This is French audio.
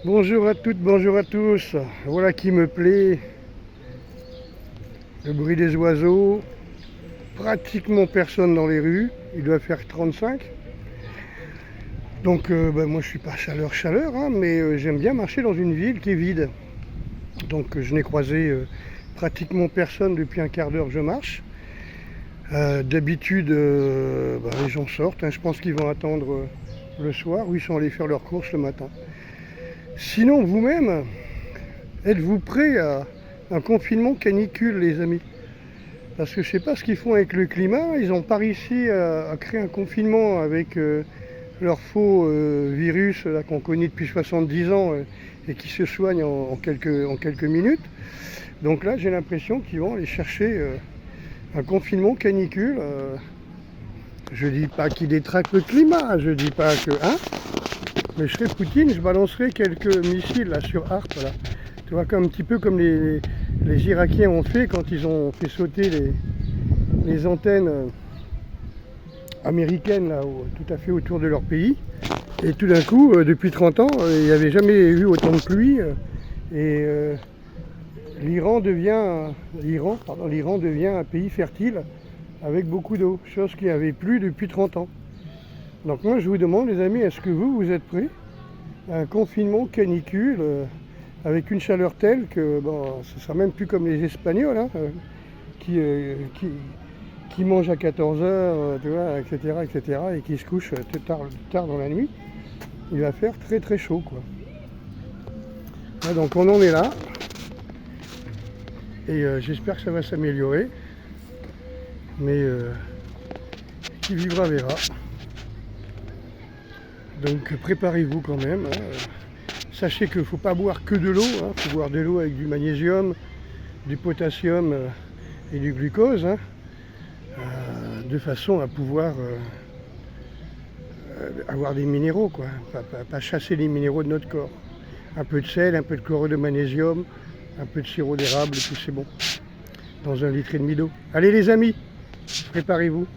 Bonjour à toutes, bonjour à tous. Voilà qui me plaît. Le bruit des oiseaux. Pratiquement personne dans les rues. Il doit faire 35. Donc moi je suis pas chaleur, hein, mais j'aime bien marcher dans une ville qui est vide. Donc je n'ai croisé pratiquement personne depuis un quart d'heure que je marche. D'habitude les gens sortent, hein. Je pense qu'ils vont attendre le soir ou ils sont allés faire leurs courses le matin. Sinon vous-même, êtes-vous prêts à un confinement canicule, les amis? Parce que je sais pas ce qu'ils font avec le climat. Ils n'ont pas réussi à créer un confinement avec leur faux virus là, qu'on connaît depuis 70 ans et qui se soigne en quelques minutes. Donc là, j'ai l'impression qu'ils vont aller chercher un confinement canicule. Je dis pas qu'ils détraquent le climat, je dis pas que... Hein, mais je serais Poutine, je balancerais quelques missiles là, sur Arp. Là. Tu vois, un petit peu comme les Irakiens ont fait quand ils ont fait sauter les antennes américaines là, tout à fait autour de leur pays. Et tout d'un coup, depuis 30 ans, il n'y avait jamais eu autant de pluie. Et l'Iran devient un pays fertile avec beaucoup d'eau, chose qui n'avait plus depuis 30 ans. Donc moi je vous demande, les amis, est-ce que vous êtes prêts à un confinement canicule avec une chaleur telle que ce sera même plus comme les Espagnols hein, qui mangent à 14h, etc., et qui se couchent tard dans la nuit. Il va faire très très chaud quoi. Ouais, donc on en est là et j'espère que ça va s'améliorer, mais qui vivra verra. Donc préparez-vous quand même. Hein. Sachez qu'il ne faut pas boire que de l'eau. Il faut boire de l'eau avec du magnésium, du potassium et du glucose. Hein, de façon à pouvoir avoir des minéraux. Quoi. Pas chasser les minéraux de notre corps. Un peu de sel, un peu de chlorure de magnésium, un peu de sirop d'érable et puis c'est bon. Dans 1,5 litre d'eau. Allez les amis, préparez-vous.